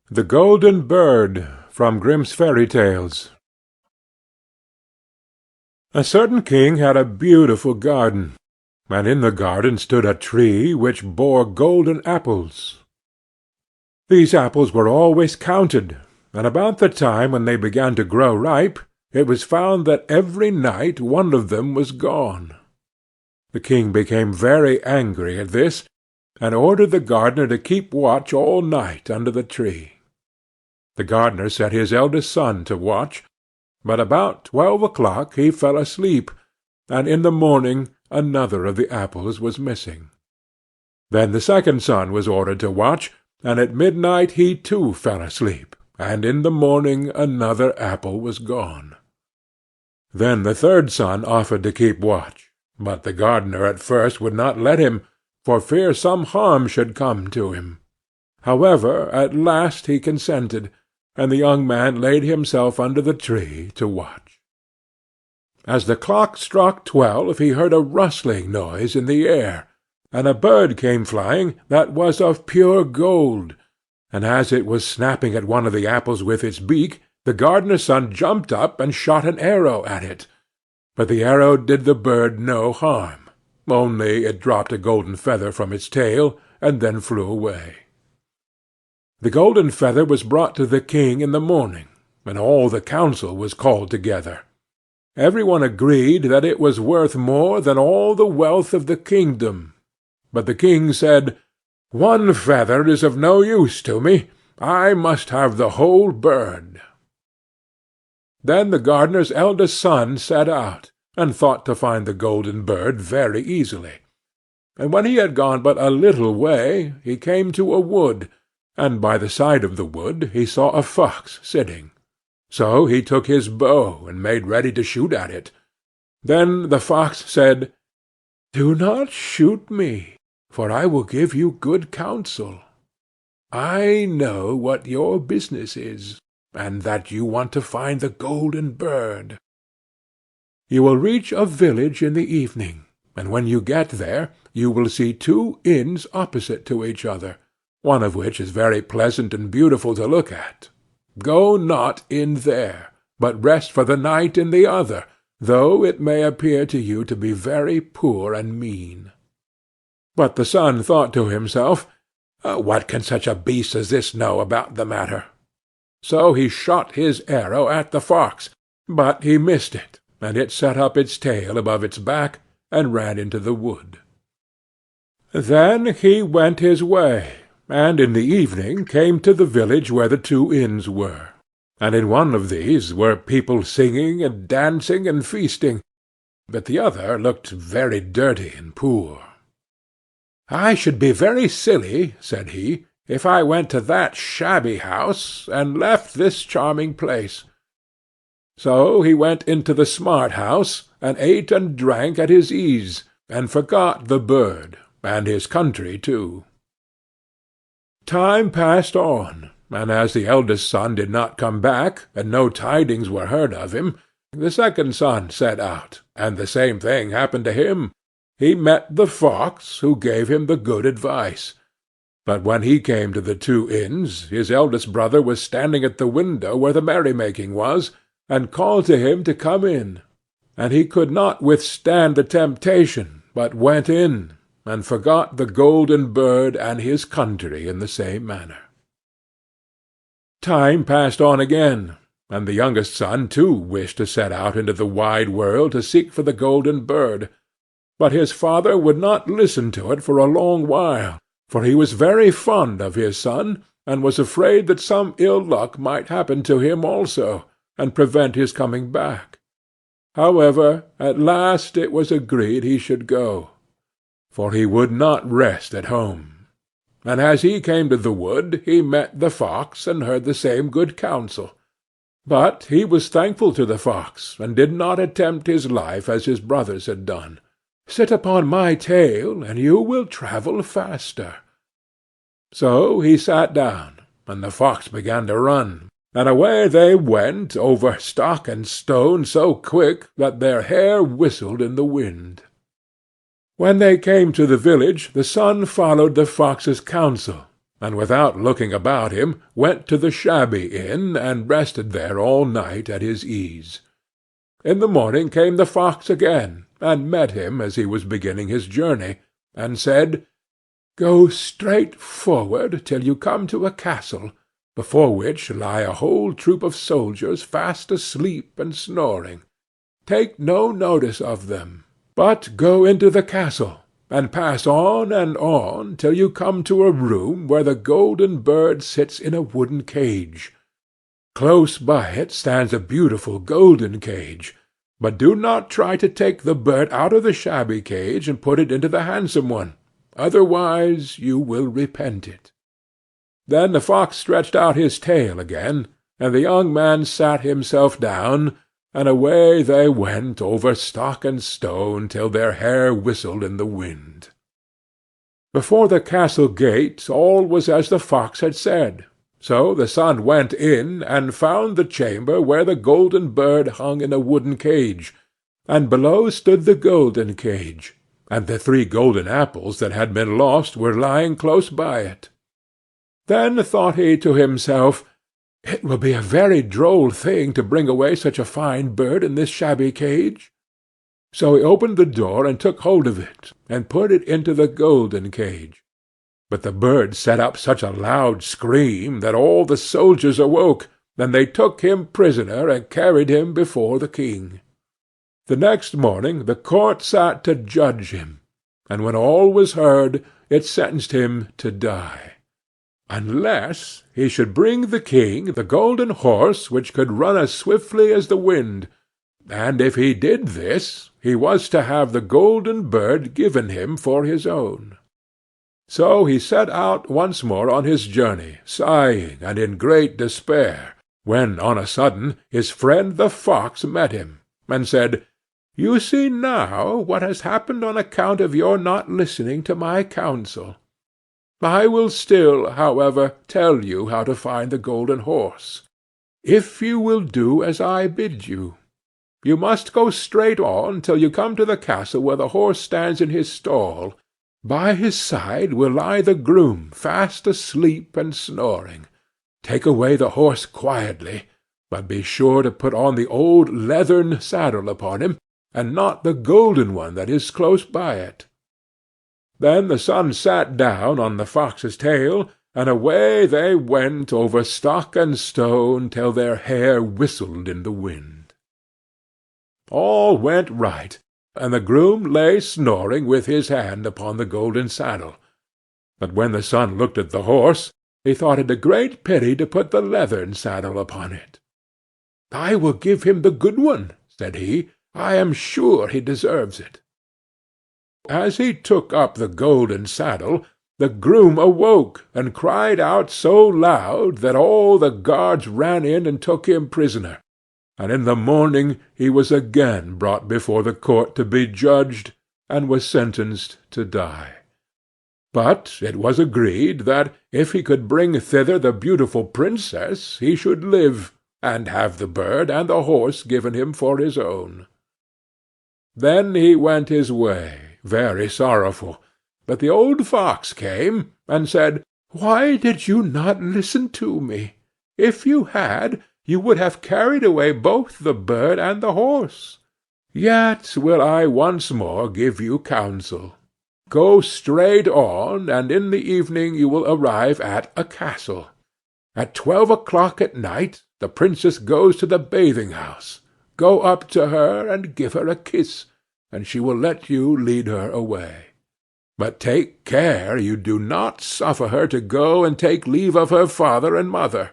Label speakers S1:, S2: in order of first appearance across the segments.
S1: The Golden Bird. From Grimm's Fairy Tales. A certain king had a beautiful garden, and in the garden stood a tree which bore golden apples. These apples were always counted, and about the time when they began to grow ripe, it was found that every night one of them was gone. The king became very angry at this, and ordered the gardener to keep watch all night under the tree. The gardener set his eldest son to watch, but about 12 o'clock he fell asleep, and in the morning another of the apples was missing. Then the second son was ordered to watch, and at midnight he too fell asleep, and in the morning another apple was gone. Then the third son offered to keep watch, but the gardener at first would not let him, for fear some harm should come to him. However, at last he consented, and the young man laid himself under the tree to watch. As the clock struck 12 he heard a rustling noise in the air, and a bird came flying that was of pure gold, and as it was snapping at one of the apples with its beak, the gardener's son jumped up and shot an arrow at it. But the arrow did the bird no harm, only it dropped a golden feather from its tail, and then flew away. The golden feather was brought to the king in the morning, and all the council was called together. Every one agreed that it was worth more than all the wealth of the kingdom. But the king said, "One feather is of no use to me. I must have the whole bird." Then the gardener's eldest son set out, and thought to find the golden bird very easily. And when he had gone but a little way, he came to a wood, and by the side of the wood he saw a fox sitting. So he took his bow, and made ready to shoot at it. Then the fox said, "Do not shoot me, for I will give you good counsel. I know what your business is, and that you want to find the golden bird. You will reach a village in the evening, and when you get there you will see 2 inns opposite to each other, one of which is very pleasant and beautiful to look at. Go not in there, but rest for the night in the other, though it may appear to you to be very poor and mean." But the son thought to himself, "What can such a beast as this know about the matter?" So he shot his arrow at the fox, but he missed it, and it set up its tail above its back, and ran into the wood. Then he went his way, and in the evening came to the village where the 2 inns were, and in one of these were people singing and dancing and feasting, but the other looked very dirty and poor. "I should be very silly," said he, "if I went to that shabby house, and left this charming place." So he went into the smart house, and ate and drank at his ease, and forgot the bird, and his country too. Time passed on, and as the eldest son did not come back, and no tidings were heard of him, the second son set out, and the same thing happened to him. He met the fox, who gave him the good advice. But when he came to the 2 inns, his eldest brother was standing at the window where the merrymaking was, and called to him to come in. And he could not withstand the temptation, but went in, and forgot the golden bird and his country in the same manner. Time passed on again, and the youngest son too wished to set out into the wide world to seek for the golden bird. But his father would not listen to it for a long while, for he was very fond of his son, and was afraid that some ill luck might happen to him also, and prevent his coming back. However, at last it was agreed he should go, for he would not rest at home. And as he came to the wood, he met the fox, and heard the same good counsel. But he was thankful to the fox, and did not attempt his life as his brothers had done. "Sit upon my tail, and you will travel faster." So he sat down, and the fox began to run, and away they went over stock and stone so quick that their hair whistled in the wind. When they came to the village, the son followed the fox's counsel, and without looking about him went to the shabby inn, and rested there all night at his ease. In the morning came the fox again, and met him as he was beginning his journey, and said, "Go straight forward till you come to a castle, before which lie a whole troop of soldiers fast asleep and snoring. Take no notice of them, but go into the castle, and pass on till you come to a room where the golden bird sits in a wooden cage. Close by it stands a beautiful golden cage, but do not try to take the bird out of the shabby cage and put it into the handsome one, otherwise you will repent it." Then the fox stretched out his tail again, and the young man sat himself down, and away they went over stock and stone till their hair whistled in the wind. Before the castle gate all was as the fox had said, so the son went in and found the chamber where the golden bird hung in a wooden cage, and below stood the golden cage, and the 3 golden apples that had been lost were lying close by it. Then thought he to himself, "It will be a very droll thing to bring away such a fine bird in this shabby cage." So he opened the door and took hold of it, and put it into the golden cage. But the bird set up such a loud scream that all the soldiers awoke, and they took him prisoner and carried him before the king. The next morning the court sat to judge him, and when all was heard, it sentenced him to die, unless he should bring the king the golden horse which could run as swiftly as the wind, and if he did this, he was to have the golden bird given him for his own. So he set out once more on his journey, sighing and in great despair, when on a sudden his friend the fox met him, and said, "You see now what has happened on account of your not listening to my counsel. I will still, however, tell you how to find the golden horse, if you will do as I bid you. You must go straight on till you come to the castle where the horse stands in his stall. By his side will lie the groom, fast asleep and snoring. Take away the horse quietly, but be sure to put on the old leathern saddle upon him, and not the golden one that is close by it." Then the son sat down on the fox's tail, and away they went over stock and stone till their hair whistled in the wind. All went right, and the groom lay snoring with his hand upon the golden saddle. But when the son looked at the horse, he thought it a great pity to put the leathern saddle upon it. "I will give him the good one," said he. "I am sure he deserves it." As he took up the golden saddle, the groom awoke, and cried out so loud that all the guards ran in and took him prisoner, and in the morning he was again brought before the court to be judged, and was sentenced to die. But it was agreed that, if he could bring thither the beautiful princess, he should live, and have the bird and the horse given him for his own. Then he went his way, very sorrowful, but the old fox came, and said, "Why did you not listen to me? If you had, you would have carried away both the bird and the horse. Yet will I once more give you counsel. Go straight on, and in the evening you will arrive at a castle. At 12 o'clock at night the princess goes to the bathing-house. Go up to her and give her a kiss, and she will let you lead her away. But take care you do not suffer her to go and take leave of her father and mother."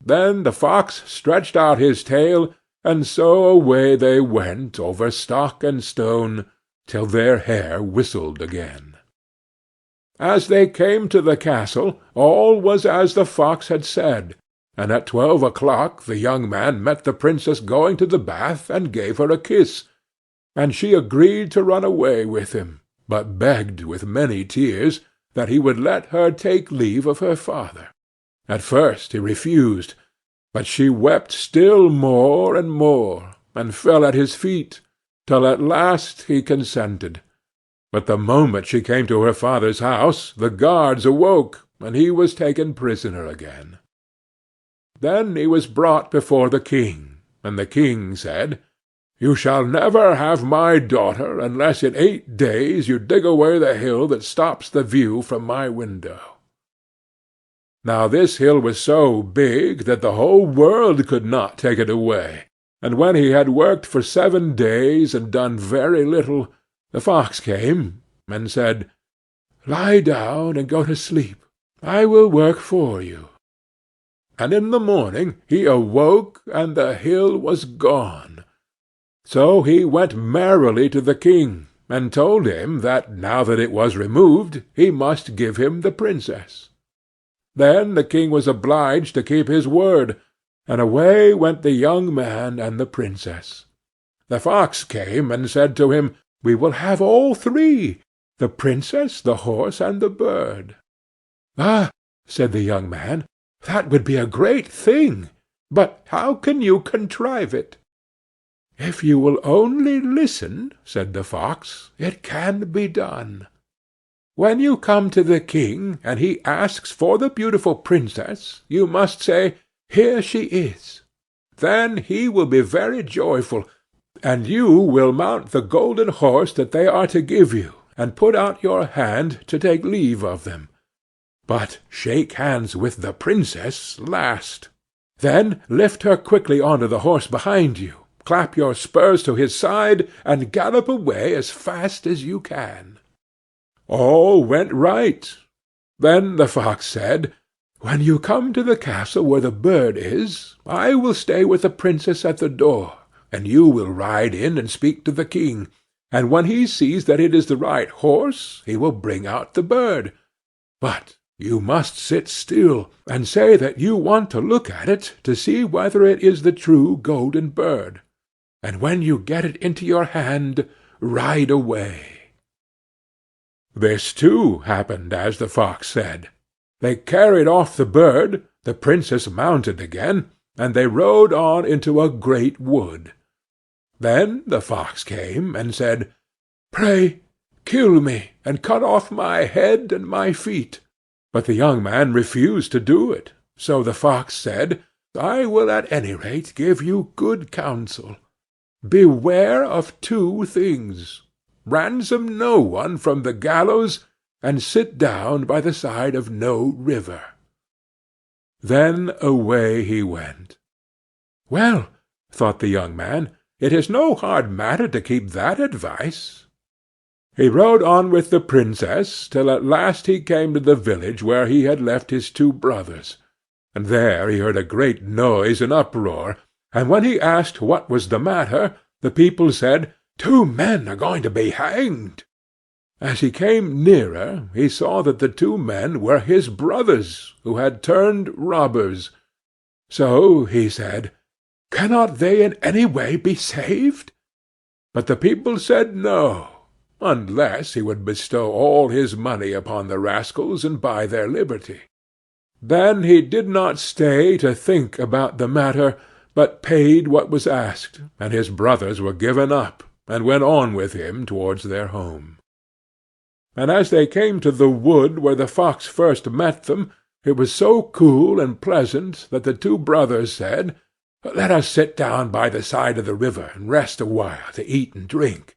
S1: Then the fox stretched out his tail, and so away they went over stock and stone, till their hair whistled again. As they came to the castle, all was as the fox had said, and at 12 o'clock the young man met the princess going to the bath, and gave her a kiss, and she agreed to run away with him, but begged with many tears that he would let her take leave of her father. At first he refused, but she wept still more and more, and fell at his feet, till at last he consented. But the moment she came to her father's house, the guards awoke, and he was taken prisoner again. Then he was brought before the king, and the king said, "You shall never have my daughter unless in 8 days you dig away the hill that stops the view from my window." Now this hill was so big that the whole world could not take it away, and when he had worked for 7 days and done very little, the fox came and said, "Lie down and go to sleep. I will work for you." And in the morning he awoke, and the hill was gone. So he went merrily to the king, and told him that now that it was removed, he must give him the princess. Then the king was obliged to keep his word, and away went the young man and the princess. The fox came and said to him, "We will have all 3, the princess, the horse, and the bird." "Ah," said the young man, "that would be a great thing, but how can you contrive it?" "If you will only listen," said the fox, "it can be done. When you come to the king, and he asks for the beautiful princess, you must say, 'Here she is.' Then he will be very joyful, and you will mount the golden horse that they are to give you, and put out your hand to take leave of them. But shake hands with the princess last. Then lift her quickly onto the horse behind you, clap your spurs to his side, and gallop away as fast as you can." All went right. Then the fox said, "When you come to the castle where the bird is, I will stay with the princess at the door, and you will ride in and speak to the king, and when he sees that it is the right horse, he will bring out the bird. But you must sit still, and say that you want to look at it to see whether it is the true golden bird. And when you get it into your hand, ride away." This too happened as the fox said. They carried off the bird, the princess mounted again, and they rode on into a great wood. Then the fox came and said, "Pray kill me, and cut off my head and my feet." But the young man refused to do it, so the fox said, "I will at any rate give you good counsel. Beware of 2 things. Ransom no one from the gallows, and sit down by the side of no river." Then away he went. "Well," thought the young man, "it is no hard matter to keep that advice." He rode on with the princess, till at last he came to the village where he had left his 2 brothers, and there he heard a great noise and uproar, and when he asked what was the matter, the people said, "2 men are going to be hanged." As he came nearer, he saw that the 2 men were his brothers, who had turned robbers. So he said, "Cannot they in any way be saved?" But the people said no, unless he would bestow all his money upon the rascals and buy their liberty. Then he did not stay to think about the matter, but paid what was asked, and his brothers were given up, and went on with him towards their home. And as they came to the wood where the fox first met them, it was so cool and pleasant that the 2 brothers said, "Let us sit down by the side of the river and rest a while to eat and drink."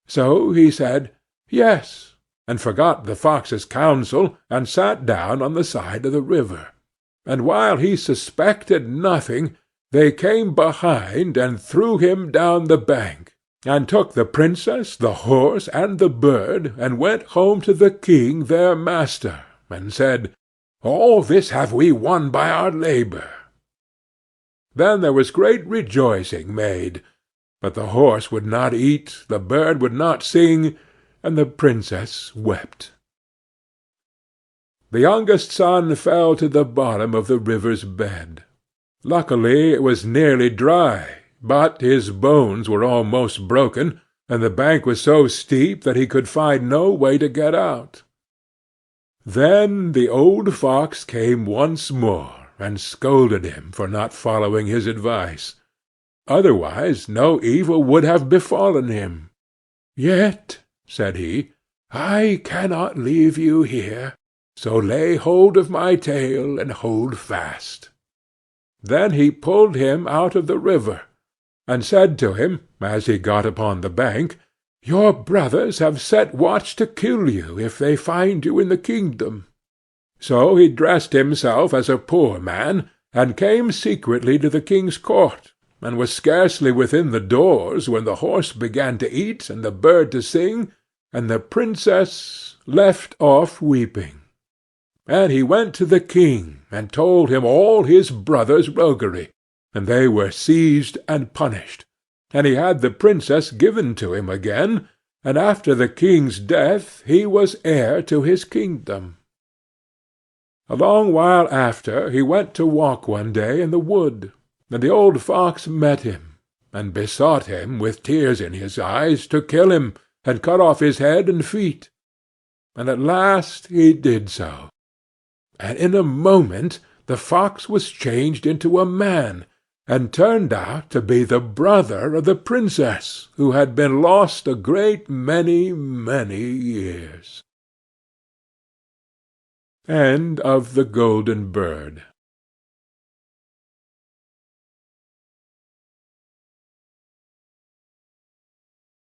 S1: So he said, "Yes," and forgot the fox's counsel, and sat down on the side of the river. And while he suspected nothing, they came behind and threw him down the bank, and took the princess, the horse, and the bird, and went home to the king their master, and said, "All this have we won by our labor." Then there was great rejoicing made, but the horse would not eat, the bird would not sing, and the princess wept. The youngest son fell to the bottom of the river's bed. Luckily it was nearly dry, but his bones were almost broken, and the bank was so steep that he could find no way to get out. Then the old fox came once more, and scolded him for not following his advice. Otherwise no evil would have befallen him. "Yet," said he, "I cannot leave you here, So lay hold of my tail, and hold fast." Then he pulled him out of the river, and said to him, as he got upon the bank, "Your brothers have set watch to kill you, if they find you in the kingdom." So he dressed himself as a poor man, and came secretly to the king's court, and was scarcely within the doors when the horse began to eat, and the bird to sing, and the princess left off weeping. And he went to the king, and told him all his brothers' roguery, and they were seized and punished, and he had the princess given to him again, and after the king's death he was heir to his kingdom. A long while after he went to walk one day in the wood, and the old fox met him, and besought him with tears in his eyes to kill him, and cut off his head and feet. And at last he did so, and in a moment the fox was changed into a man, and turned out to be the brother of the princess, who had been lost a great many years. End of The Golden Bird.